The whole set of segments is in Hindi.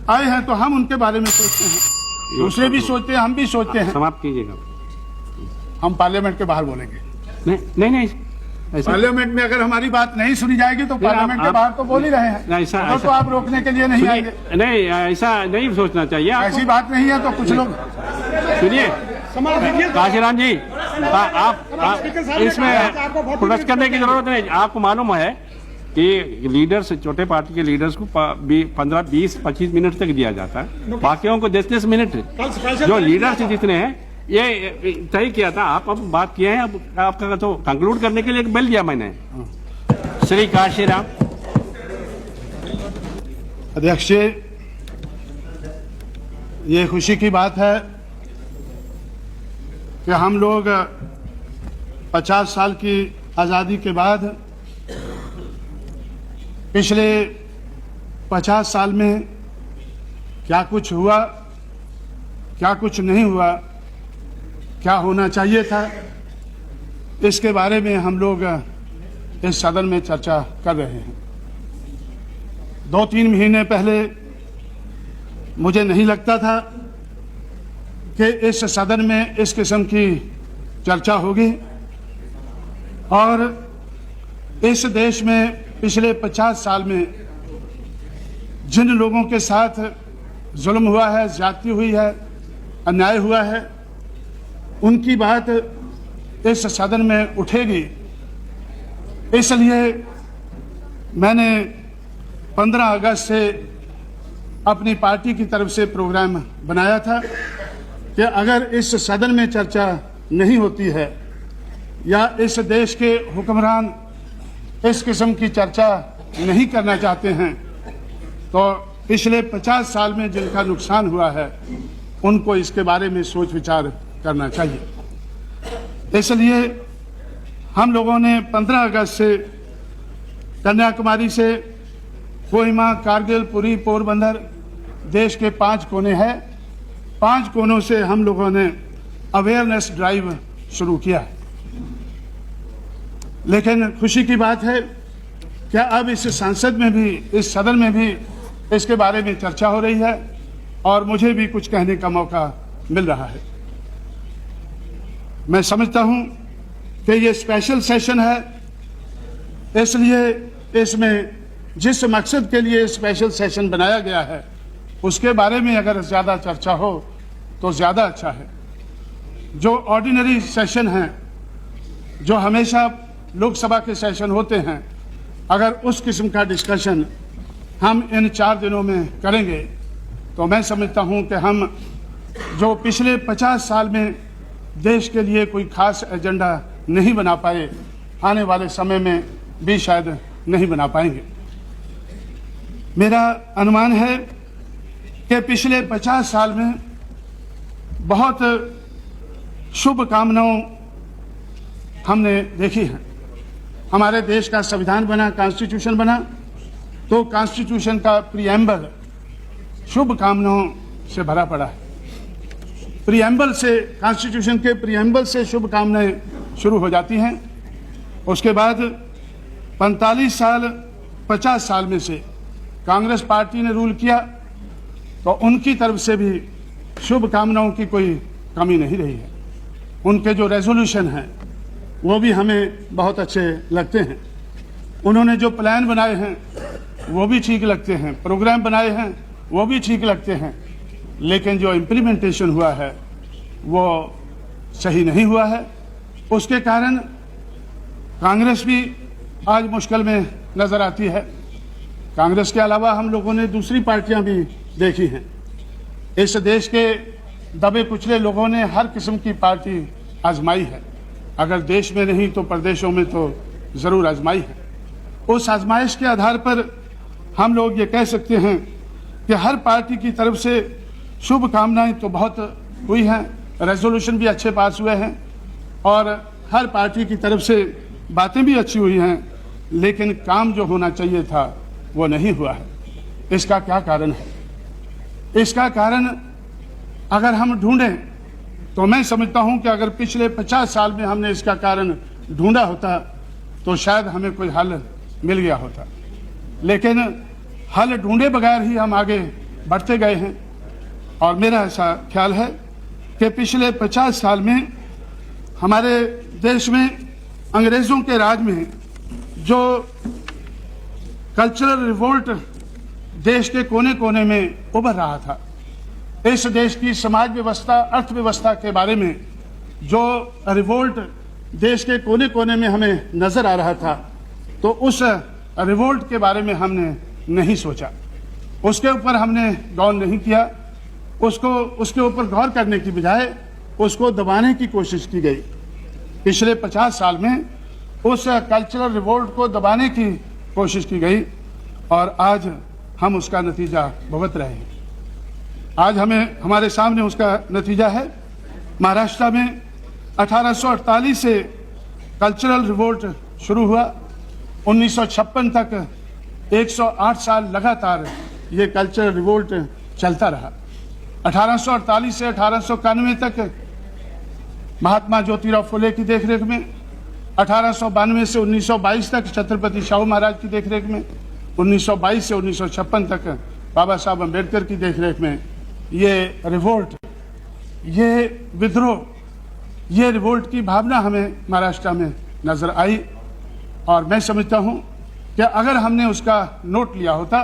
आए हैं तो हम उनके बारे में सोचते हैं, दूसरे भी सोचते हैं, हम भी सोचते हैं। समाप्त कीजिएगा। हम पार्लियामेंट के बाहर बोलेंगे। नहीं पार्लियामेंट में अगर हमारी बात नहीं सुनी जाएगी तो पार्लियामेंट के बाहर तो बोल ही रहे हैं। ऐसा तो आप रोकने के लिए नहीं आएंगे। नहीं, ऐसा नहीं सोचना चाहिए। ऐसी बात नहीं है तो कुछ लोग सुनिए काशीराम जी, आप इसमें प्रोटेस्ट करने की जरूरत नहीं। आपको मालूम है कि लीडर्स, छोटे पार्टी के लीडर्स को 15, 20, 25 मिनट तक दिया जाता है, बाकियों को 10-10 मिनट। जो लीडर्स जितने हैं ये तय किया था, आप अब बात किए हैं, अब आपका तो कंक्लूड करने के लिए एक बेल दिया मैंने। श्री काशीराम। अध्यक्ष जी, ये खुशी की बात है कि हम लोग 50 साल की आज़ादी के बाद पिछले 50 साल में क्या कुछ हुआ, क्या कुछ नहीं हुआ, क्या होना चाहिए था, इसके बारे में हम लोग इस सदन में चर्चा कर रहे हैं। 2-3 महीने पहले मुझे नहीं लगता था कि इस सदन में इस किस्म की चर्चा होगी और इस देश में पिछले 50 साल में जिन लोगों के साथ जुल्म हुआ है, ज्यादती हुई है, अन्याय हुआ है, उनकी बात इस सदन में उठेगी। इसलिए मैंने 15 अगस्त से अपनी पार्टी की तरफ से प्रोग्राम बनाया था कि अगर इस सदन में चर्चा नहीं होती है या इस देश के हुक्मरान इस किस्म की चर्चा नहीं करना चाहते हैं तो पिछले 50 साल में जिनका नुकसान हुआ है उनको इसके बारे में सोच विचार करना चाहिए। इसलिए हम लोगों ने 15 अगस्त से कन्याकुमारी से कोहिमा, कारगिल, पुरी, पोरबंदर, देश के 5 कोने हैं, 5 कोनों से हम लोगों ने अवेयरनेस ड्राइव शुरू किया है। लेकिन खुशी की बात है कि अब इस संसद में भी, इस सदन में भी इसके बारे में चर्चा हो रही है और मुझे भी कुछ कहने का मौका मिल रहा है। मैं समझता हूं कि ये स्पेशल सेशन है, इसलिए इसमें जिस मकसद के लिए स्पेशल सेशन बनाया गया है उसके बारे में अगर ज़्यादा चर्चा हो तो ज़्यादा अच्छा है। जो ऑर्डिनरी सेशन हैं, जो हमेशा लोकसभा के सेशन होते हैं, अगर उस किस्म का डिस्कशन हम इन 4 दिनों में करेंगे तो मैं समझता हूं कि हम जो पिछले 50 साल में देश के लिए कोई खास एजेंडा नहीं बना पाए, आने वाले समय में भी शायद नहीं बना पाएंगे। मेरा अनुमान है कि पिछले 50 साल में बहुत शुभ कामनाओं हमने देखी हैं। हमारे देश का संविधान बना, कॉन्स्टिट्यूशन बना, तो कॉन्स्टिट्यूशन का प्रीएम्बल शुभ कामनाओं से भरा पड़ा है। प्रीएम्बल से, कॉन्स्टिट्यूशन के प्रीएम्बल से शुभ कामनाएं शुरू हो जाती हैं। उसके बाद 45 साल, 50 साल में से कांग्रेस पार्टी ने रूल किया तो उनकी तरफ से भी शुभ कामनाओं की कोई कमी नहीं रही है। उनके जो रेजोल्यूशन हैं वो भी हमें बहुत अच्छे लगते हैं। उन्होंने जो प्लान बनाए हैं वो भी ठीक लगते हैं, प्रोग्राम बनाए हैं वो भी ठीक लगते हैं, लेकिन जो इम्प्लीमेंटेशन हुआ है वो सही नहीं हुआ है। उसके कारण कांग्रेस भी आज मुश्किल में नज़र आती है। कांग्रेस के अलावा हम लोगों ने दूसरी पार्टियां भी देखी हैं। इस देश के दबे कुचले लोगों ने हर किस्म की पार्टी आजमाई है, अगर देश में नहीं तो प्रदेशों में तो ज़रूर आजमाई है। उस आजमाइश के आधार पर हम लोग ये कह सकते हैं कि हर पार्टी की तरफ से शुभ कामनाएं तो बहुत हुई हैं, रेजोल्यूशन भी अच्छे पास हुए हैं और हर पार्टी की तरफ से बातें भी अच्छी हुई हैं, लेकिन काम जो होना चाहिए था वो नहीं हुआ है। इसका क्या कारण है? इसका कारण अगर हम ढूंढें तो मैं समझता हूं कि अगर पिछले 50 साल में हमने इसका कारण ढूंढा होता तो शायद हमें कोई हल मिल गया होता, लेकिन हल ढूंढे बगैर ही हम आगे बढ़ते गए हैं। और मेरा ऐसा ख्याल है कि पिछले 50 साल में हमारे देश में अंग्रेज़ों के राज में जो कल्चरल रिवोल्ट देश के कोने कोने में उभर रहा था, इस देश की समाज व्यवस्था, अर्थव्यवस्था के बारे में जो रिवोल्ट देश के कोने कोने में हमें नजर आ रहा था, तो उस रिवोल्ट के बारे में हमने नहीं सोचा, उसके ऊपर हमने गौर नहीं किया। उसके ऊपर गौर करने की बजाय उसको दबाने की कोशिश की गई। पिछले 50 साल में उस कल्चरल रिवोल्ट को दबाने की कोशिश की गई और आज हम उसका नतीजा भुगत रहे हैं। आज हमारे सामने उसका नतीजा है। महाराष्ट्र में 1848 से कल्चरल रिवोल्ट शुरू हुआ। 1956 तक 108 साल लगातार ये कल्चरल रिवोल्ट चलता रहा। 1848 से 1891 तक महात्मा ज्योतिराव फुले की देखरेख में, 1892 से 1922 तक छत्रपति शाहू महाराज की देखरेख में, 1922 से 1956 तक बाबा साहब अम्बेडकर की देखरेख में ये रिवोल्ट, ये विद्रोह, ये रिवोल्ट की भावना हमें महाराष्ट्र में नजर आई। और मैं समझता हूं कि अगर हमने उसका नोट लिया होता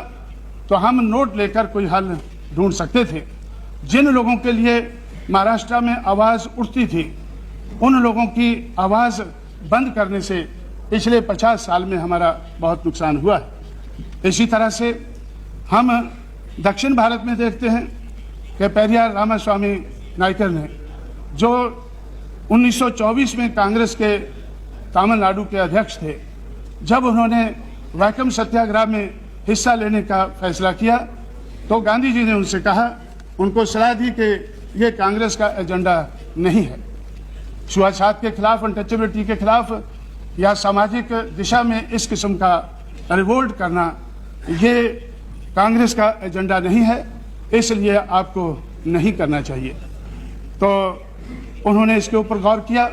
तो हम नोट लेकर कोई हल ढूंढ सकते थे। जिन लोगों के लिए महाराष्ट्र में आवाज़ उठती थी, उन लोगों की आवाज़ बंद करने से पिछले 50 साल में हमारा बहुत नुकसान हुआ है। इसी तरह से हम दक्षिण भारत में देखते हैं कि पेरियार रामास्वामी नायकर ने, जो 1924 में कांग्रेस के तमिलनाडु के अध्यक्ष थे, जब उन्होंने वैकम सत्याग्रह में हिस्सा लेने का फैसला किया तो गांधी जी ने उनसे कहा, उनको सलाह दी कि ये कांग्रेस का एजेंडा नहीं है। छुआछूत के खिलाफ, अनटचेबिलिटी के खिलाफ या सामाजिक दिशा में इस किस्म का रिवोल्ट करना ये कांग्रेस का एजेंडा नहीं है, इसलिए आपको नहीं करना चाहिए। तो उन्होंने इसके ऊपर गौर किया।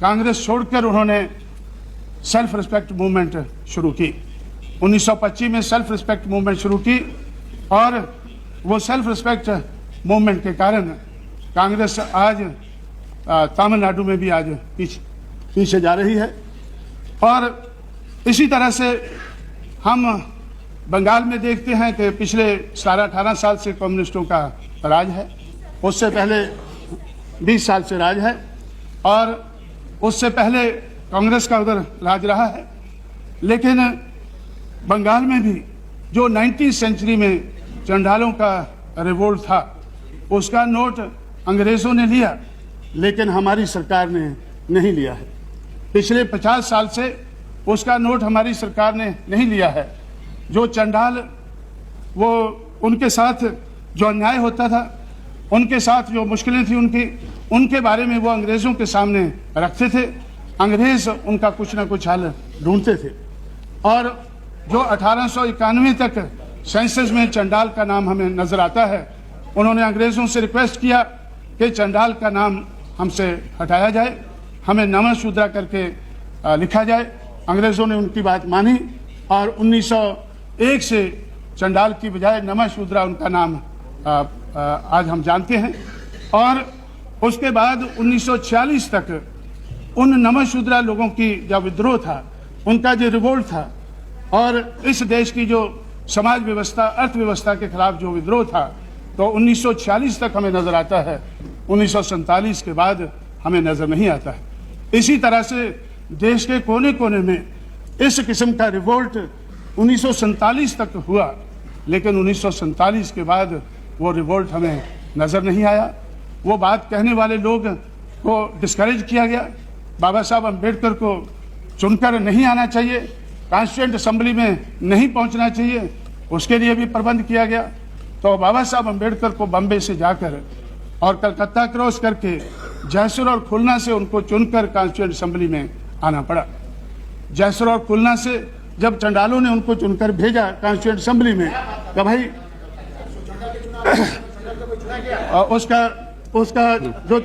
कांग्रेस छोड़कर उन्होंने सेल्फ रिस्पेक्ट मूवमेंट शुरू की। 1925 में सेल्फ रिस्पेक्ट मूवमेंट शुरू की और वो सेल्फ रिस्पेक्ट मूवमेंट के कारण कांग्रेस आज तमिलनाडु में भी आज पीछे जा रही है। और इसी तरह से हम बंगाल में देखते हैं कि पिछले 18 साल से कम्युनिस्टों का राज है, उससे पहले 20 साल से राज है और उससे पहले कांग्रेस का उधर राज रहा है। लेकिन बंगाल में भी जो 19वीं सेंचुरी में चंडालों का रिवोल्ट था, उसका नोट अंग्रेज़ों ने लिया, लेकिन हमारी सरकार ने नहीं लिया है। पिछले 50 साल से उसका नोट हमारी सरकार ने नहीं लिया है। जो चंडाल, वो उनके साथ जो अन्याय होता था, उनके साथ जो मुश्किलें थी उनके बारे में वो अंग्रेज़ों के सामने रखते थे। अंग्रेज़ उनका कुछ ना कुछ हल ढूंढते थे। और जो 1891 तक सेंसस में चंडाल का नाम हमें नज़र आता है, उन्होंने अंग्रेज़ों से रिक्वेस्ट किया कि चंडाल का नाम हमसे हटाया जाए, हमें नमः शूद्रा करके लिखा जाए। अंग्रेज़ों ने उनकी बात मानी और 1901 से चंडाल की बजाय नमः शूद्रा उनका नाम आज हम जानते हैं। और उसके बाद 1946 तक उन नमः शूद्रा लोगों की जो विद्रोह था, उनका जो रिवोल्ट था और इस देश की जो समाज व्यवस्था, अर्थव्यवस्था के खिलाफ जो विद्रोह था, तो 1946 तक हमें नज़र आता है। 1947 के बाद हमें नज़र नहीं आता है। इसी तरह से देश के कोने कोने में इस किस्म का रिवोल्ट 1947 तक हुआ, लेकिन 1947 के बाद वो रिवोल्ट हमें नज़र नहीं आया। वो बात कहने वाले लोग को डिस्करेज किया गया। बाबा साहब अम्बेडकर को चुनकर नहीं आना चाहिए, कॉन्स्टिट्यूएंट असेंबली में नहीं पहुंचना चाहिए, उसके लिए भी प्रबंध किया गया। तो बाबा साहब अम्बेडकर को बम्बे से जाकर और कलकत्ता क्रॉस करके जयसुर और खुलना से उनको चुनकर कॉन्स्टिट्यूएंट असेंबली में आना पड़ा। जयसुर और खुलना से जब चंडालों ने उनको चुनकर भेजा कॉन्स्टिट्यूएंट असेंबली में, तो भाई उसका जो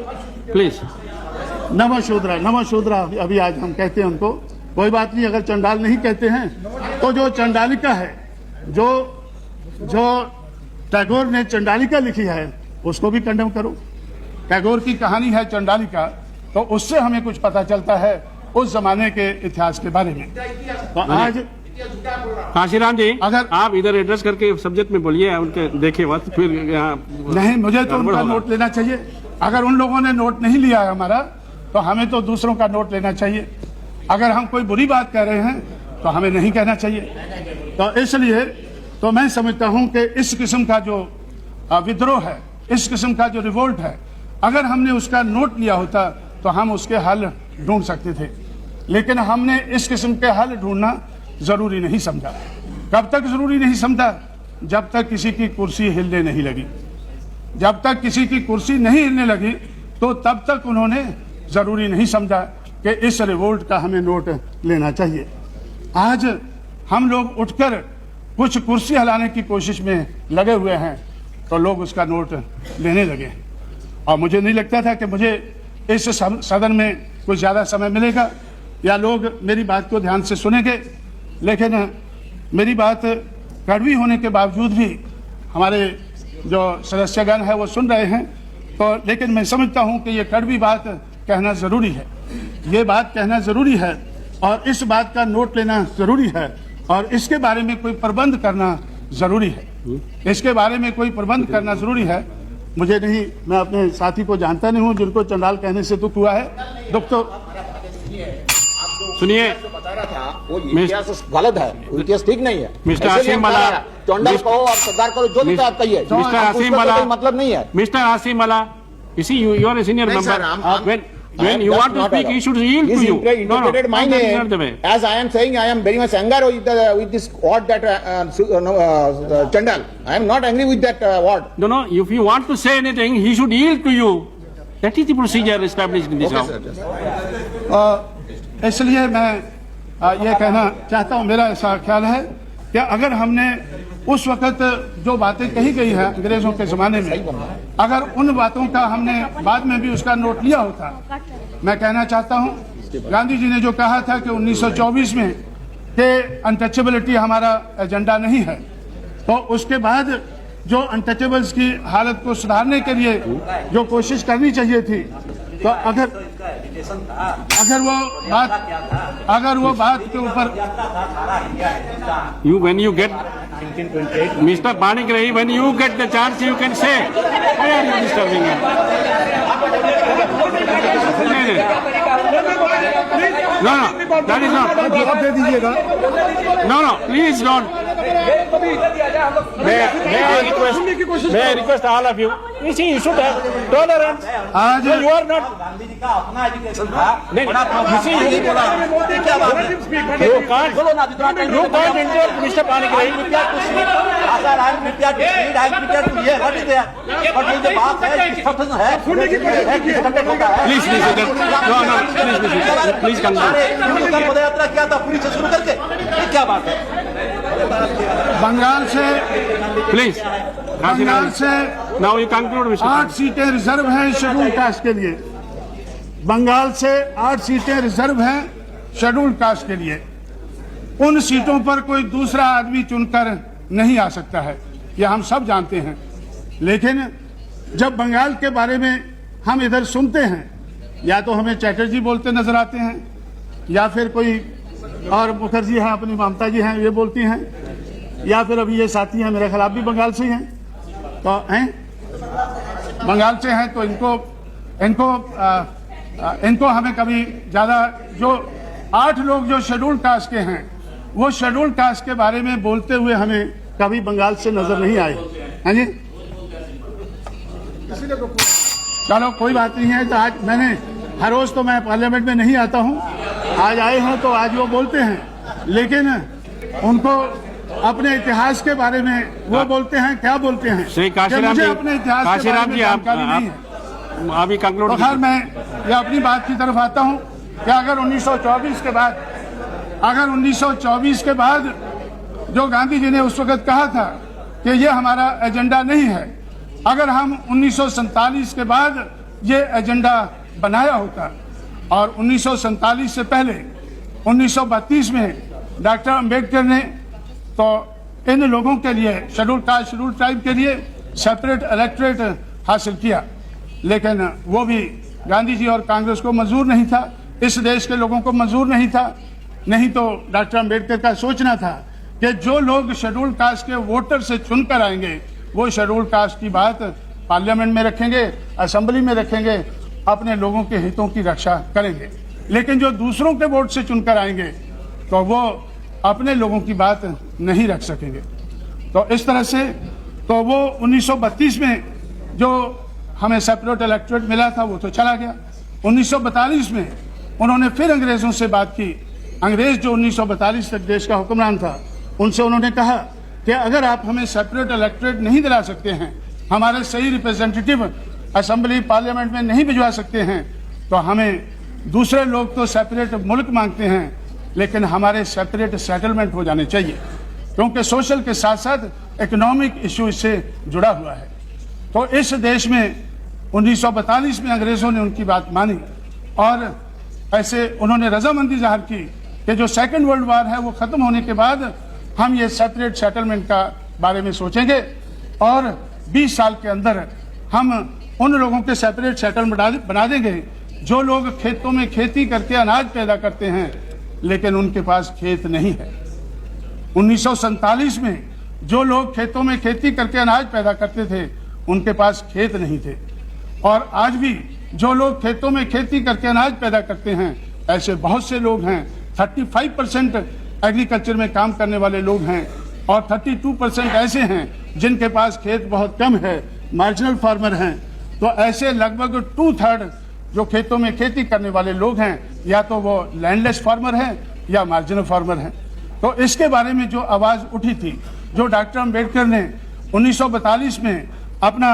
प्लीज नमः शूद्रा अभी आज हम कहते हैं उनको, कोई बात नहीं, अगर चंडाल नहीं कहते हैं तो जो चंडालिका है, जो टैगोर ने चंडालिका लिखी है, उसको भी कंडेम करो। टैगोर की कहानी है चंडालिका, तो उससे हमें कुछ पता चलता है उस जमाने के इतिहास के बारे में। तो आज काशीराम जी, अगर आप इधर एड्रेस करके सब्जेक्ट में बोलिए, उनके देखे मत फिर यहाँ नहीं, मुझे तो उनका होगा। नोट लेना चाहिए। अगर उन लोगों ने नोट नहीं लिया है हमारा, तो हमें तो दूसरों का नोट लेना चाहिए। अगर हम कोई बुरी बात कह रहे हैं तो हमें नहीं कहना चाहिए। तो इसलिए तो मैं समझता हूं कि इस किस्म का जो विद्रोह है, इस किस्म का जो रिवोल्ट है, अगर हमने उसका नोट लिया होता तो हम उसके हल ढूंढ सकते थे, लेकिन हमने इस किस्म के हल ढूंढना जरूरी नहीं समझा। कब तक जरूरी नहीं समझा? जब तक किसी की कुर्सी हिलने नहीं लगी। जब तक किसी की कुर्सी नहीं हिलने लगी तो तब तक उन्होंने जरूरी नहीं समझा कि इस रिवोल्ट का हमें नोट लेना चाहिए। आज हम लोग उठकर कुछ कुर्सी हिलाने की कोशिश में लगे हुए हैं तो लोग उसका नोट लेने लगे, और मुझे नहीं लगता था कि मुझे इस सदन में कुछ ज़्यादा समय मिलेगा या लोग मेरी बात को ध्यान से सुनेंगे। लेकिन मेरी बात कड़वी होने के बावजूद भी हमारे जो सदस्यगण है वो सुन रहे हैं, तो लेकिन मैं समझता हूं कि ये कड़वी बात कहना ज़रूरी है। ये बात कहना ज़रूरी है और इस बात का नोट लेना ज़रूरी है, और इसके बारे में कोई प्रबंध करना ज़रूरी है। इसके बारे में कोई प्रबंध करना ज़रूरी है। मुझे नहीं, मैं अपने साथी को जानता नहीं हूँ जिनको चंडाल कहने से दुख हुआ है। दुख तो सुनिए, बता रहा था वो इतिहास गलत है, इतिहास ठीक नहीं है। मिस्टर इसलिए आसिम हम कह मला, रहे हैं, चंडाल कहो और सरदार कहो, जो भी आप कहिए, मिस्टर आसिम उसका मला, कोई मतलब नहीं है। मिस्टर आसिम मला, you see, you are a senior नहीं, member. sir, I'm- When you that's want to not speak, allowed. he should yield to He's you. interpreted my that is not the way. name as I am saying. I am very much angry with this word that Chandal. I am not angry with that word. No, if you want to say anything, he should yield to you. That is the procedure established in this house. इसलिए मैं ये कहना चाहता हूँ, मेरा ऐसा ख्याल है कि अगर हमने उस वक्त जो बातें कही गई हैं अंग्रेजों के ज़माने में, अगर उन बातों का हमने बाद में भी उसका नोट लिया होता, मैं कहना चाहता हूँ गांधी जी ने जो कहा था कि 1924 में कि अनटचेबिलिटी हमारा एजेंडा नहीं है, तो उसके बाद जो अनटचेबल्स की हालत को सुधारने के लिए जो कोशिश करनी चाहिए थी, तो अगर वो बात के ऊपर When you get Mr. Panigrahi, when you get the chance, you can say, why are you disturbing him? No, that is not. जवाब दे दीजिएगा। No, please don't. May I request all of you? You see, you should have tolerance. आज No, you are not. Gandhi ji का अपना एजुकेशन था। नहीं, you see, नहीं बोला। क्या बात है? you can't. बोलो ना, जितना time You can't interrupt Mr. Panigrahi. Sir, I am prepared to read, I am prepared to hear. What is there? But ये जो बात है, discussion है, conduct होता है। Please, please conclude. हिंदू का पदयात्रा किया था पूरी से शुरू करके, ये क्या बात है? बंगाल से Please. बंगाल से Now you conclude, Mr. 8 सीटें रिजर्व हैं शेड्यूल कास्ट के लिए। बंगाल से 8 सीटें रिजर्व हैं शेड्यूल कास्ट के लिए। उन सीटों पर कोई दूसरा आदमी चुनकर नहीं आ सकता है, यह हम सब जानते हैं। लेकिन जब बंगाल के बारे में हम इधर सुनते हैं, या तो हमें चैटर्जी बोलते नजर आते हैं, या फिर कोई और मुखर्जी हैं, अपनी ममता जी हैं, ये बोलती हैं, या फिर अभी ये साथी हैं मेरे खिलाफ भी बंगाल से हैं, तो हैं बंगाल से हैं, तो इनको हमें कभी ज़्यादा, जो 8 लोग जो शेड्यूल कास्ट के हैं, वो शेड्यूल कास्ट के बारे में बोलते हुए हमें कभी बंगाल से नजर नहीं आए हैं जी। चलो कोई बात नहीं है। तो आज मैंने हर रोज तो मैं पार्लियामेंट में नहीं आता हूं, आज आए हैं तो आज वो बोलते हैं, लेकिन उनको अपने इतिहास के बारे में वो बोलते हैं, क्या बोलते हैं श्री कि काशीराम मुझे जी, अपने इतिहास के बारे काशीराम में जी, आप जानकारी नहीं है। अभी कंक्लूड। तो खैर मैं ये अपनी बात की तरफ आता हूं कि अगर 1924 के बाद जो गांधी जी ने उस वक्त कहा था कि ये हमारा एजेंडा नहीं है, अगर हम 1947 के बाद ये एजेंडा बनाया होता, और 1947 से पहले 1932 में डॉक्टर अंबेडकर ने तो इन लोगों के लिए, शेड्यूल कास्ट शेड्यूल ट्राइब के लिए सेपरेट इलेक्टोरेट हासिल किया, लेकिन वो भी गांधी जी और कांग्रेस को मंजूर नहीं था, इस देश के लोगों को मंजूर नहीं था। नहीं तो डॉक्टर अंबेडकर का सोचना था कि जो लोग शेड्यूल कास्ट के वोटर से चुनकर आएंगे वो शेड्यूल कास्ट की बात पार्लियामेंट में रखेंगे, असेंबली में रखेंगे, अपने लोगों के हितों की रक्षा करेंगे। लेकिन जो दूसरों के वोट से चुनकर आएंगे तो वो अपने लोगों की बात नहीं रख सकेंगे। तो इस तरह से तो वो 1932 में जो हमें सेपरेट इलेक्टोरेट मिला था वो तो चला गया। 1942 में उन्होंने फिर अंग्रेजों से बात की। अंग्रेज जो 1942 तक देश का हुक्मरान था, उनसे उन्होंने कहा कि अगर आप हमें सेपरेट इलेक्टोरेट नहीं दिला सकते हैं, हमारे सही रिप्रेजेंटेटिव असेंबली पार्लियामेंट में नहीं भिजवा सकते हैं, तो हमें दूसरे लोग तो सेपरेट मुल्क मांगते हैं, लेकिन हमारे सेपरेट सेटलमेंट हो जाने चाहिए, क्योंकि सोशल के साथ साथ इकोनॉमिक इशू इससे जुड़ा हुआ है। तो इस देश में 1942 में अंग्रेजों ने उनकी बात मानी और ऐसे उन्होंने रजामंदी जाहिर की कि जो सेकेंड वर्ल्ड वॉर है वो खत्म होने के बाद हम ये सेपरेट सेटलमेंट का बारे में सोचेंगे और 20 साल के अंदर हम उन लोगों के सेपरेट सेटलमेंट बना देंगे जो लोग खेतों में खेती करके अनाज पैदा करते हैं लेकिन उनके पास खेत नहीं है। 1947 में जो लोग खेतों में खेती करके अनाज पैदा करते थे उनके पास खेत नहीं थे, और आज भी जो लोग खेतों में खेती करके अनाज पैदा करते हैं ऐसे बहुत से लोग हैं। 35% एग्रीकल्चर में काम करने वाले लोग हैं और 32% ऐसे हैं जिनके पास खेत बहुत कम है, मार्जिनल फार्मर हैं। तो ऐसे लगभग 2/3 जो खेतों में खेती करने वाले लोग हैं या तो वो लैंडलेस फार्मर हैं या मार्जिनल फार्मर हैं। तो इसके बारे में जो आवाज उठी थी, जो डॉक्टर अंबेडकर ने 1942 में अपना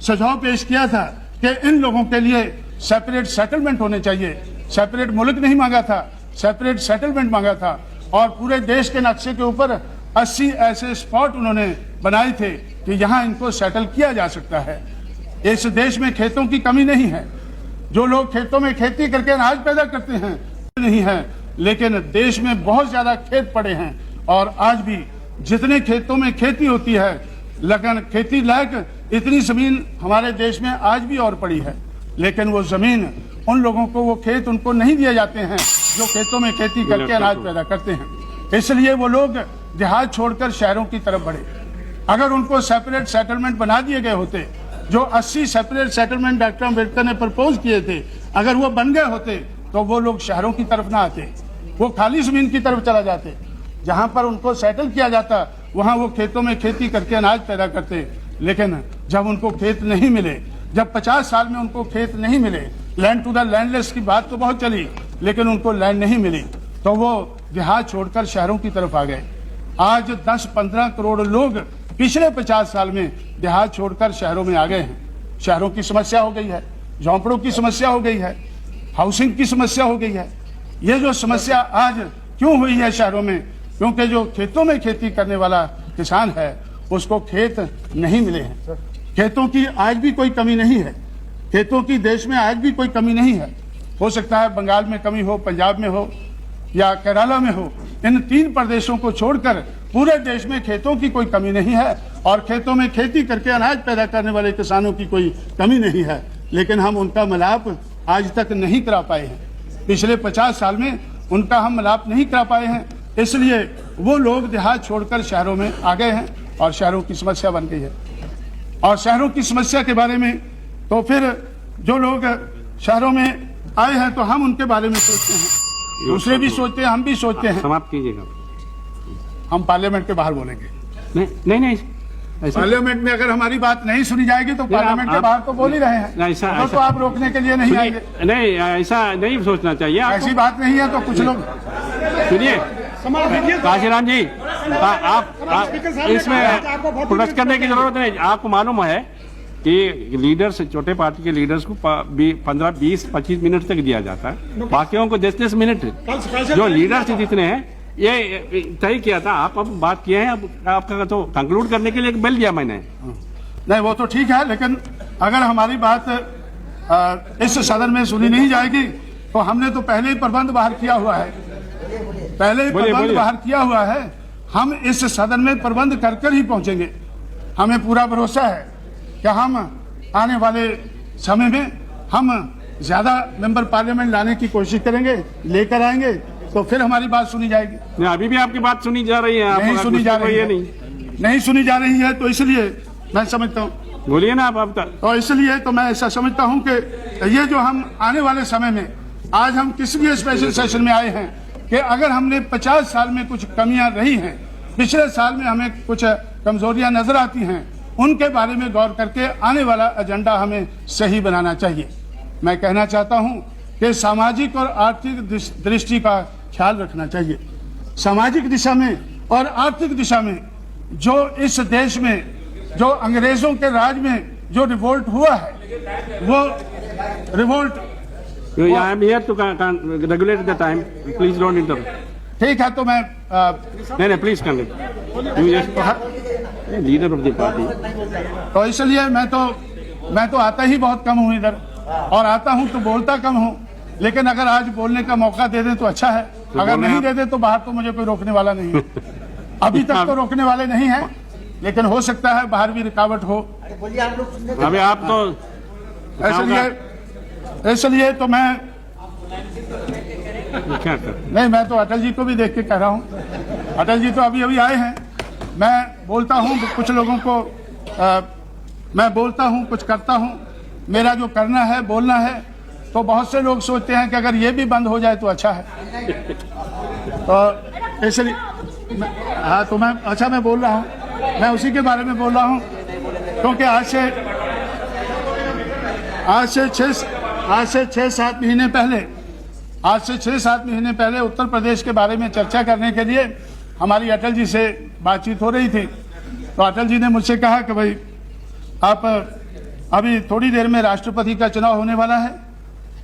सुझाव पेश किया था कि इन लोगों के लिए सेपरेट सेटलमेंट होने चाहिए, सेपरेट मुल्क नहीं मांगा था, सेपरेट सेटलमेंट मांगा था, और पूरे देश के नक्शे के ऊपर 80 ऐसे स्पॉट उन्होंने बनाए थे कि यहाँ इनको सेटल किया जा सकता है। इस देश में खेतों की कमी नहीं है, जो लोग खेतों में खेती करके अनाज पैदा करते हैं नहीं है, लेकिन देश में बहुत ज्यादा खेत पड़े हैं और आज भी जितने खेतों में खेती होती है, लेकिन खेती लायक इतनी जमीन हमारे देश में आज भी और पड़ी है, लेकिन वो जमीन उन लोगों को, वो खेत उनको नहीं दिए जाते हैं जो खेतों में खेती करके अनाज पैदा करते हैं। इसलिए वो लोग देहात छोड़कर शहरों की तरफ बढ़े। अगर उनको सेपरेट सेटलमेंट बना दिए गए होते, जो 80 सेपरेट सेटलमेंट डॉक्टर अम्बेडकर ने प्रपोज किए थे, अगर वो बन गए होते तो वो लोग शहरों की तरफ ना आते, वो खाली जमीन की तरफ चला जाते। जहां पर उनको सेटल किया जाता वहां वो खेतों में खेती करके अनाज पैदा करते। लेकिन जब उनको खेत नहीं मिले, जब 50 साल में उनको खेत नहीं मिले, लैंड टू द लैंडलेस की बात तो बहुत चली लेकिन उनको लैंड नहीं मिली, तो वो देहात छोड़कर शहरों की तरफ आ गए। आज 10-15 करोड़ लोग पिछले 50 साल में देहात छोड़कर शहरों में आ गए हैं। शहरों की समस्या हो गई है, झोंपड़ों की समस्या हो गई है, हाउसिंग की समस्या हो गई है। ये जो समस्या आज क्यों हुई है शहरों में, क्योंकि जो खेतों में खेती करने वाला किसान है उसको खेत नहीं मिले हैं। खेतों की आज भी कोई कमी नहीं है, खेतों की देश में आज भी कोई कमी नहीं है। हो सकता है बंगाल में कमी हो, पंजाब में हो या केरला में हो, इन 3 प्रदेशों को छोड़कर पूरे देश में खेतों की कोई कमी नहीं है और खेतों में खेती करके अनाज पैदा करने वाले किसानों की कोई कमी नहीं है। लेकिन हम उनका मिलाप आज तक नहीं करा पाए हैं, पिछले 50 साल में उनका हम मिलाप नहीं करा पाए हैं। इसलिए वो लोग देहात छोड़कर शहरों में आ गए हैं और शहरों की समस्या बन गई है। और शहरों की समस्या के बारे में तो फिर जो लोग शहरों में आए हैं तो हम उनके बारे में सोचते हैं, दूसरे भी सोचते हैं, हम भी सोचते हैं। समाप्त कीजिएगा। हम पार्लियामेंट के बाहर बोलेंगे। नहीं पार्लियामेंट में अगर हमारी बात नहीं सुनी जाएगी तो पार्लियामेंट के बाहर तो बोल ही रहे हैं, तो आप रोकने के लिए नहीं आएंगे। नहीं, ऐसा नहीं सोचना चाहिए। ऐसी बात नहीं है तो कुछ लोग सुनिए काशीराम जी, आप इसमें प्रोटेस्ट करने की जरूरत नहीं। आपको मालूम है कि लीडर्स, छोटे पार्टी के लीडर्स को 15, 20, 25 मिनट तक दिया जाता है, बाकियों को 10-10 मिनट। जो लीडर्स जितने हैं ये तय किया था, आप अब बात किए हैं, अब आपका तो कंक्लूड करने के लिए एक बेल दिया मैंने। नहीं वो तो ठीक है, लेकिन अगर हमारी बात इस सदन में सुनी नहीं जाएगी तो हमने तो पहले ही प्रबंध बाहर किया हुआ है, पहले ही प्रबंध बाहर किया हुआ है। हम इस सदन में प्रबंध कर कर ही पहुंचेंगे। हमें पूरा भरोसा है कि हम आने वाले समय में हम ज्यादा मेंबर पार्लियामेंट लाने की कोशिश करेंगे, लेकर आएंगे तो फिर हमारी बात सुनी जाएगी। नहीं, अभी भी आपकी बात सुनी जा रही है। नहीं सुनी जा रही है, नहीं सुनी जा रही है, तो इसलिए मैं समझता हूँ, बोलिए ना आप तक। और इसलिए तो मैं ऐसा समझता हूँ कि ये जो हम आने वाले समय में, आज हम किस लिए स्पेशल सेशन में आए हैं कि अगर हमने 50 साल में कुछ कमियां रही हैं, पिछले साल में हमें कुछ कमजोरियां नजर आती हैं, उनके बारे में गौर करके आने वाला एजेंडा हमें सही बनाना चाहिए। मैं कहना चाहता हूं कि सामाजिक और आर्थिक दृष्टि का ख्याल रखना चाहिए। सामाजिक दिशा में और आर्थिक दिशा में जो इस देश में जो अंग्रेजों के राज में जो रिवोल्ट हुआ है, वो revolt I am here to regulate the time, please don't interrupt. ठीक है, तो मैं नहीं प्लीज कर लीडर ऑफ द पार्टी। तो इसलिए मैं तो आता ही बहुत कम हूँ इधर, और आता हूँ तो बोलता कम हूँ, लेकिन अगर आज बोलने का मौका दे दें तो अच्छा है, अगर नहीं दे दे तो बाहर तो मुझे कोई रोकने वाला नहीं है। अभी तक तो रोकने वाले नहीं है, लेकिन हो सकता है बाहर भी रुकावट हो। अभी आप तो इसलिए तो मैं क्या कर, नहीं, मैं तो अटल जी को भी देख के कह रहा हूँ। अटल जी तो अभी अभी आए हैं। मैं बोलता हूँ कुछ लोगों को, मैं बोलता हूँ कुछ करता हूँ, मेरा जो करना है बोलना है, तो बहुत से लोग सोचते हैं कि अगर ये भी बंद हो जाए तो अच्छा है। तो इसलिए हाँ, तो मैं अच्छा मैं बोल रहा हूँ, मैं उसी के बारे में बोल रहा हूँ, क्योंकि आज से 6-7 महीने पहले उत्तर प्रदेश के बारे में चर्चा करने के लिए हमारी अटल जी से बातचीत हो रही थी। तो अटल जी ने मुझसे कहा कि भाई आप अभी थोड़ी देर में राष्ट्रपति का चुनाव होने वाला है,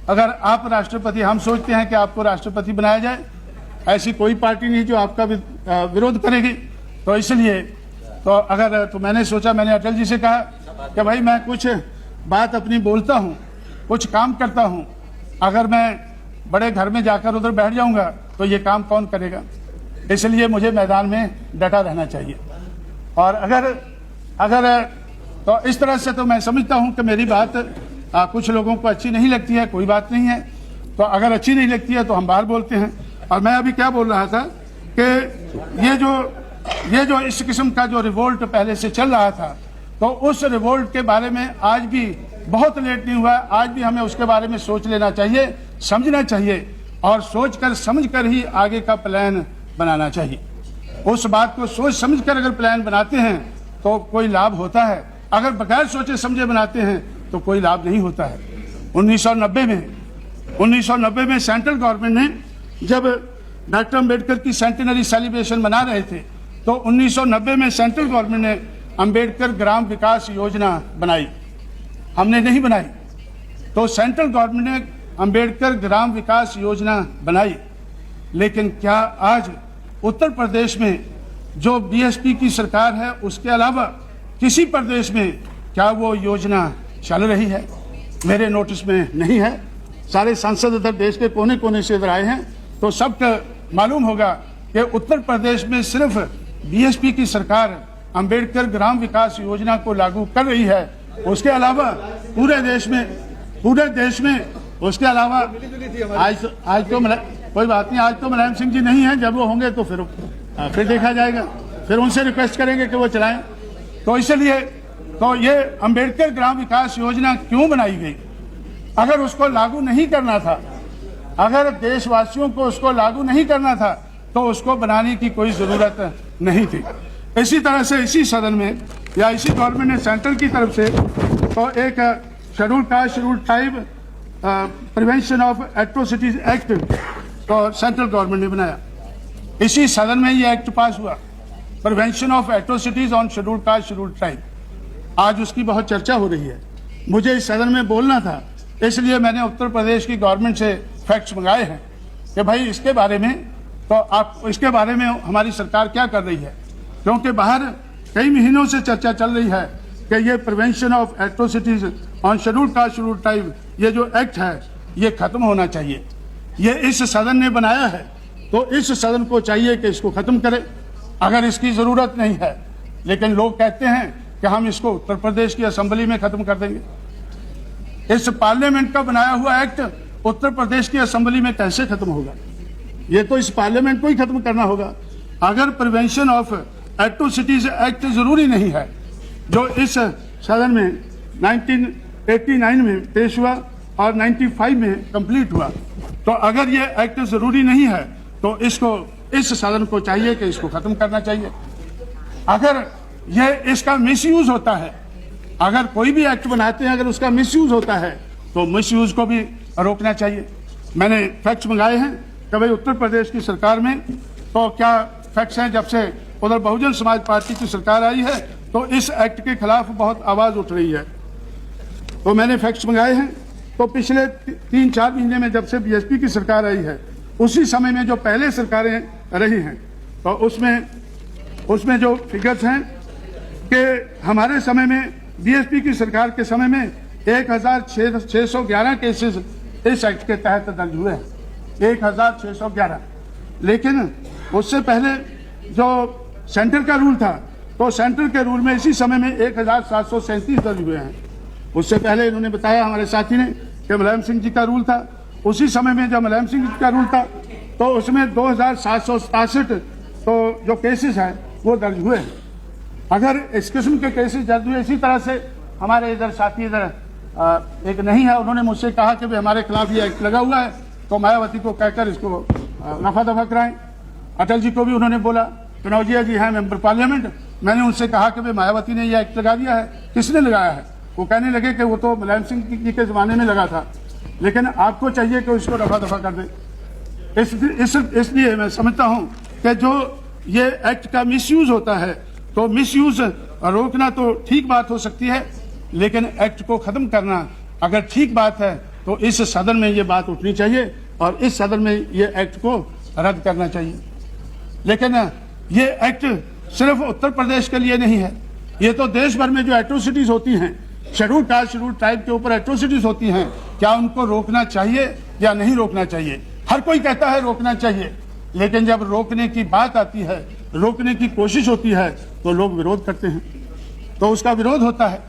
अगर आप राष्ट्रपति, हम सोचते हैं कि आपको राष्ट्रपति बनाया जाए, ऐसी कोई पार्टी नहीं जो आपका विरोध करेगी। तो इसलिए तो मैंने सोचा, मैंने अटल जी से कहा कि भाई मैं कुछ बात अपनी बोलता हूँ, कुछ काम करता हूँ, अगर मैं बड़े घर में जाकर उधर बैठ जाऊंगा तो ये काम कौन करेगा, इसलिए मुझे मैदान में डटा रहना चाहिए। और अगर तो इस तरह से तो मैं समझता हूं कि मेरी बात कुछ लोगों को अच्छी नहीं लगती है, कोई बात नहीं है। तो अगर अच्छी नहीं लगती है तो हम बाहर बोलते हैं। और मैं अभी क्या बोल रहा था कि ये जो इस किस्म का जो रिवोल्ट पहले से चल रहा था, तो उस रिवोल्ट के बारे में आज भी बहुत लेट नहीं हुआ, आज भी हमें उसके बारे में सोच लेना चाहिए, समझना चाहिए, और सोचकर समझकर ही आगे का प्लान बनाना चाहिए। उस बात को सोच समझकर अगर प्लान बनाते हैं तो कोई लाभ होता है, अगर बगैर सोचे समझे बनाते हैं तो कोई लाभ नहीं होता है। 1990 में सेंट्रल गवर्नमेंट ने जब डॉक्टर अम्बेडकर की सेंटेनरी सेलिब्रेशन मना रहे थे, तो 1990 में सेंट्रल गवर्नमेंट ने अम्बेडकर ग्राम विकास योजना बनाई, हमने नहीं बनाई। तो सेंट्रल गवर्नमेंट ने अम्बेडकर ग्राम विकास योजना बनाई, लेकिन क्या आज उत्तर प्रदेश में जो बीएसपी की सरकार है उसके अलावा किसी प्रदेश में क्या वो योजना चल रही है? मेरे नोटिस में नहीं है। सारे सांसद इधर देश के कोने कोने से इधर आए हैं, तो सबको मालूम होगा कि उत्तर प्रदेश में सिर्फ बीएसपी की सरकार अम्बेडकर ग्राम विकास योजना को लागू कर रही है। उसके अलावा पूरे देश में उसके अलावा आज तो कोई बात नहीं, आज तो मुलायम सिंह जी नहीं है, जब वो होंगे तो फिर देखा जाएगा, फिर उनसे रिक्वेस्ट करेंगे कि वो चलाएं। तो इसलिए तो ये अम्बेडकर ग्राम विकास योजना क्यों बनाई गई? अगर उसको लागू नहीं करना था, अगर देशवासियों को उसको लागू नहीं करना था, तो उसको बनाने की कोई जरूरत नहीं थी। इसी तरह से इसी सदन में या इसी गवर्नमेंट ने सेंट्रल की तरफ से तो एक schedule caste schedule tribe prevention of atrocities act तो सेंट्रल गवर्नमेंट ने बनाया। इसी सदन में ये एक्ट पास हुआ, prevention of atrocities on schedule caste schedule tribe. आज उसकी बहुत चर्चा हो रही है। मुझे इस सदन में बोलना था, इसलिए मैंने उत्तर प्रदेश की गवर्नमेंट से फैक्ट्स मंगाए हैं कि भाई इसके बारे में तो आप इसके बारे में हमारी सरकार क्या कर रही है, क्योंकि बाहर कई महीनों से चर्चा चल रही है कि ये prevention of atrocities on schedule caste schedule tribe ये जो एक्ट है ये खत्म होना चाहिए। ये इस सदन ने बनाया है, तो इस सदन को चाहिए कि इसको खत्म करे। अगर इसकी जरूरत नहीं है, लेकिन लोग कहते हैं कि हम इसको उत्तर प्रदेश की असेंबली में खत्म कर देंगे। इस पार्लियामेंट का बनाया हुआ एक्ट उत्तर प्रदेश की असेंबली में कैसे खत्म होगा? ये तो इस पार्लियामेंट को ही खत्म करना होगा। अगर प्रिवेंशन ऑफ एट्रोसिटीज एक्ट जरूरी नहीं है, जो इस सदन में 1989 में पेश हुआ और 95 में कंप्लीट हुआ, तो अगर ये एक्ट जरूरी नहीं है तो इसको, इस सदन को चाहिए कि इसको खत्म करना चाहिए। अगर ये इसका मिसयूज होता है, अगर कोई भी एक्ट बनाते हैं, अगर उसका मिसयूज होता है तो मिसयूज को भी रोकना चाहिए। मैंने फैक्ट्स मंगाए हैं कि भाई उत्तर प्रदेश की सरकार में तो क्या फैक्ट्स हैं, जब से उधर बहुजन समाज पार्टी की सरकार आई है तो इस एक्ट के खिलाफ बहुत आवाज उठ रही है। तो मैंने फैक्ट्स मंगाए हैं, तो पिछले 3-4 महीने में जब से बीएसपी की सरकार आई है, उसी समय में जो पहले सरकारें रही हैं, तो उसमें जो फिगर्स हैं कि हमारे समय में, बीएसपी की सरकार के समय में 1611 केसेस इस एक्ट के तहत दर्ज हुए हैं, 1611। लेकिन उससे पहले जो सेंटर का रूल था, तो सेंटर के रूल में इसी समय में 1737 दर्ज हुए हैं। उससे पहले इन्होंने बताया हमारे साथी ने कि मुलायम सिंह जी का रूल था, उसी समय में जब मुलायम सिंह जी का रूल था तो उसमें 2767 तो जो केसेस हैं वो दर्ज हुए हैं। अगर इस किस्म के केसेस दर्ज हुए, इसी तरह से हमारे इधर साथी इधर एक नहीं है, उन्होंने मुझसे कहा कि भाई हमारे खिलाफ ये एक्ट लगा हुआ है, तो मायावती को कहकर इसको रफा दफा कराएं। अटल जी को भी उन्होंने बोला, कनौजिया जी हैं मेंबर पार्लियामेंट, मैंने उनसे कहा कि भाई मायावती ने यह एक्ट लगा दिया है, किसने लगाया है? वो कहने लगे कि वो तो मुलायम सिंह जी के जमाने में लगा था, लेकिन आपको चाहिए कि उसको रफा दफा कर दे। इसलिए मैं समझता हूं कि जो ये एक्ट का मिसयूज होता है, तो मिसयूज रोकना तो ठीक बात हो सकती है, लेकिन एक्ट को खत्म करना अगर ठीक बात है तो इस सदन में ये बात उठनी चाहिए और इस सदन में ये एक्ट को रद्द करना चाहिए। लेकिन ये एक्ट सिर्फ उत्तर प्रदेश के लिए नहीं है, ये तो देश भर में जो एट्रोसिटीज होती हैं, शेड्यूल कास्ट शेड्यूल ट्राइब के ऊपर एट्रोसिटीज होती हैं, क्या उनको रोकना चाहिए या नहीं रोकना चाहिए? हर कोई कहता है रोकना चाहिए, लेकिन जब रोकने की बात आती है, रोकने की कोशिश होती है, तो लोग विरोध करते हैं, तो उसका विरोध होता है।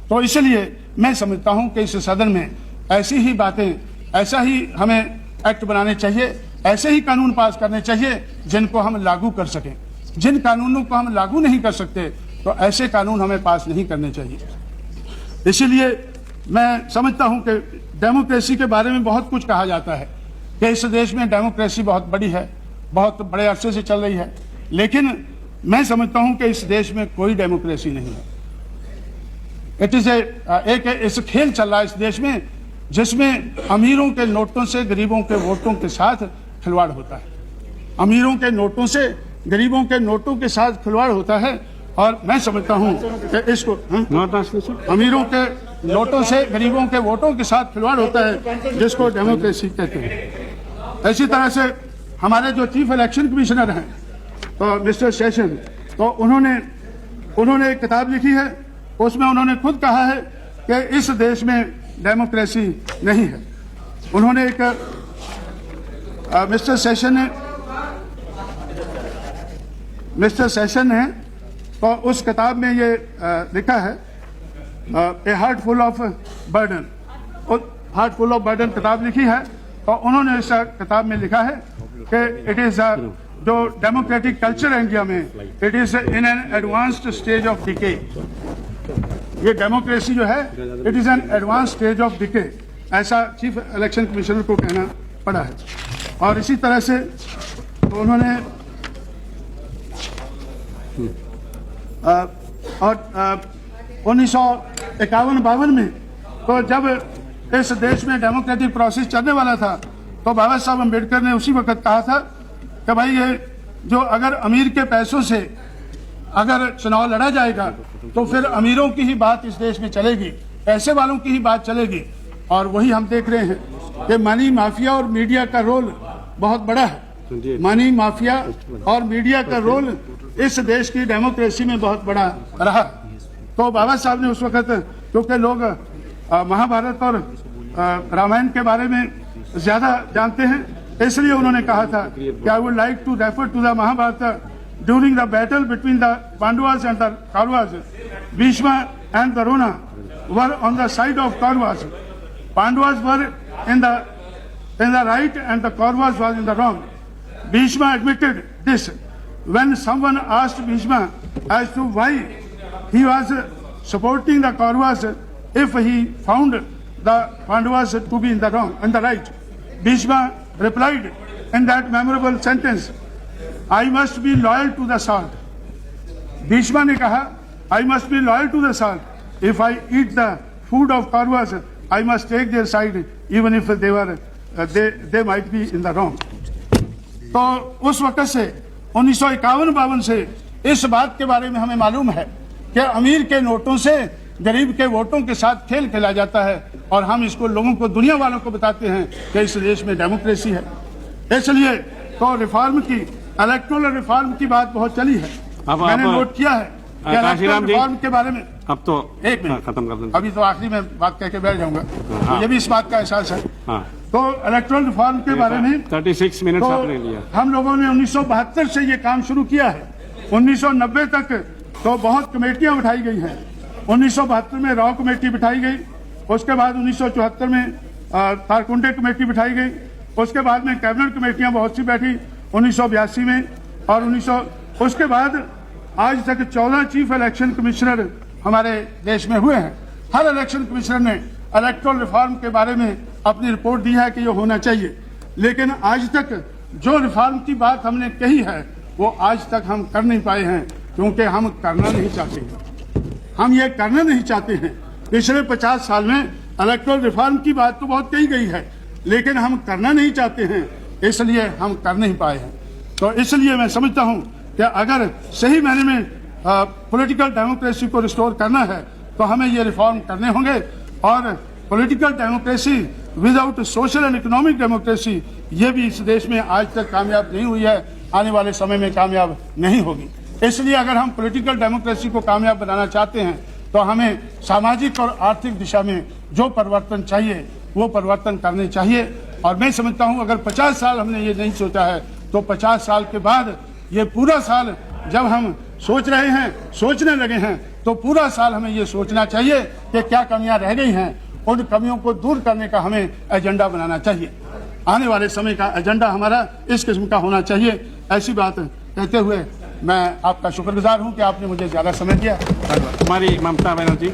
तो इसलिए मैं समझता हूं कि इस सदन में ऐसी ही बातें, ऐसा ही हमें एक्ट बनाने चाहिए, ऐसे ही कानून पास करने चाहिए जिनको हम लागू कर सकें। जिन कानूनों को हम लागू नहीं कर सकते, तो ऐसे कानून हमें पास नहीं करने चाहिए। इसीलिए मैं समझता हूं कि डेमोक्रेसी के बारे में बहुत कुछ कहा जाता है कि इस देश में डेमोक्रेसी बहुत बड़ी है, बहुत बड़े अरसे से चल रही है, लेकिन मैं समझता हूं कि इस देश में कोई डेमोक्रेसी नहीं है। इट इज एक खेल चल रहा है इस देश में, जिसमें अमीरों के नोटों से गरीबों के वोटों के साथ खिलवाड़ होता है। अमीरों के नोटों से गरीबों के नोटों के साथ खिलवाड़ होता है, और मैं समझता हूं कि इसको अमीरों के नोटों से गरीबों के वोटों के साथ खिलवाड़ होता है, जिसको डेमोक्रेसी कहते हैं। इसी तरह से हमारे जो चीफ इलेक्शन कमिश्नर हैं, तो मिस्टर सेशन, तो उन्होंने एक किताब लिखी है, उसमें उन्होंने खुद कहा है कि इस देश में डेमोक्रेसी नहीं है। उन्होंने एक मिस्टर सेशन ने तो उस किताब में ये लिखा है, ए heart full of burden, heart full of burden किताब लिखी है, तो उन्होंने इस किताब में लिखा है कि इट इज जो डेमोक्रेटिक कल्चर इंडिया में, it is in an advanced stage of decay. ये डेमोक्रेसी जो है, it is an advance stage of decay, ऐसा चीफ इलेक्शन कमिश्नर को कहना पड़ा है। और इसी तरह से तो उन्होंने और 1951-52 में, तो जब इस देश में डेमोक्रेटिक प्रोसेस चलने वाला था, तो बाबा साहब अम्बेडकर ने उसी वक्त कहा था कि भाई ये जो अगर अमीर के पैसों से अगर चुनाव लड़ा जाएगा, तो फिर अमीरों की ही बात इस देश में चलेगी, पैसे वालों की ही बात चलेगी। और वही हम देख रहे हैं कि मनी माफिया और मीडिया का रोल बहुत बड़ा है। मनी माफिया और मीडिया का रोल इस देश की डेमोक्रेसी में बहुत बड़ा रहा। तो बाबा साहब ने उस वक्त, क्योंकि लोग महाभारत और रामायण के बारे में ज्यादा जानते हैं, इसलिए उन्होंने कहा था कि I would like to refer to the Mahabharata during the battle between the Pandavas and the Kauravas, Bhishma and Drona were on the side of Kauravas. Pandavas were in the right and the Kauravas was in the wrong. Bhishma admitted this when someone asked Bhishma as to why he was supporting the Kauravas if he found the Pandavas to be in the wrong and the right. Bhishma replied in that memorable sentence, I must be loyal to the salt. Bhishma ने कहा, I must be loyal to the salt. If I eat the food of Kauravas, I must take their side even if they might be in the wrong. तो उस वक्त से 1951-52 से इस बात के बारे में हमें मालूम है कि अमीर के नोटों से गरीब के वोटों के साथ खेल खेला जाता है और हम इसको लोगों को, दुनिया वालों को बताते हैं कि इस देश में डेमोक्रेसी है। इसलिए तो रिफॉर्म की, इलेक्टोरल रिफॉर्म की बात बहुत चली है। मैंने नोट किया है कि इलेक्टोरल रिफॉर्म के बारे में, अब तो एक मिनट खत्म कर दें, अभी तो आखिरी में बात कह के बैठ जाऊंगा, मुझे भी इस बात का एहसास है। हाँ। तो इलेक्टोरल रिफॉर्म के बारे में 36 मिनट तो आपने लिया। हम लोगों ने 1972 से ये काम शुरू किया है। 1990 तक तो बहुत कमेटियां उठाई गई हैं। 1972 में रॉ कमेटी बिठाई गई, उसके बाद 1974 में तारकुंडे कमेटी बिठाई गई, उसके बाद में कैबिनेट कमेटियां बहुत सी बैठी 1982 में, और उसके बाद आज तक 14 चीफ इलेक्शन कमिश्नर हमारे देश में हुए हैं। हर इलेक्शन कमिश्नर ने इलेक्टोरल रिफॉर्म के बारे में अपनी रिपोर्ट दी है कि ये होना चाहिए, लेकिन आज तक जो रिफॉर्म की बात हमने कही है वो आज तक हम कर नहीं पाए हैं, क्योंकि हम करना नहीं चाहते हैं। हम ये करना नहीं चाहते हैं। पिछले 50 साल में इलेक्टोरल रिफॉर्म की बात तो बहुत कही गई है, लेकिन हम करना नहीं चाहते हैं, इसलिए हम कर नहीं पाए हैं। तो इसलिए मैं समझता हूं कि अगर सही मायने में पॉलिटिकल डेमोक्रेसी को रिस्टोर करना है तो हमें ये रिफॉर्म करने होंगे, और political democracy without social and economic democracy ये भी इस देश में आज तक कामयाब नहीं हुई है, आने वाले समय में कामयाब नहीं होगी। इसलिए अगर हम पॉलिटिकल डेमोक्रेसी को कामयाब बनाना चाहते हैं तो हमें सामाजिक और आर्थिक दिशा में जो परिवर्तन चाहिए वो परिवर्तन करने चाहिए। और मैं समझता हूं अगर 50 साल हमने ये नहीं सोचा है तो 50 साल के बाद ये पूरा साल जब हम सोच रहे हैं, सोचने लगे हैं, तो पूरा साल हमें ये सोचना चाहिए कि क्या कमियां रह गई हैं, उन कमियों को दूर करने का हमें एजेंडा बनाना चाहिए। आने वाले समय का एजेंडा हमारा इस किस्म का होना चाहिए। ऐसी बात कहते हुए मैं आपका शुक्रगुजार हूं कि आपने मुझे ज्यादा समय दिया। हमारी ममता बनर्जी।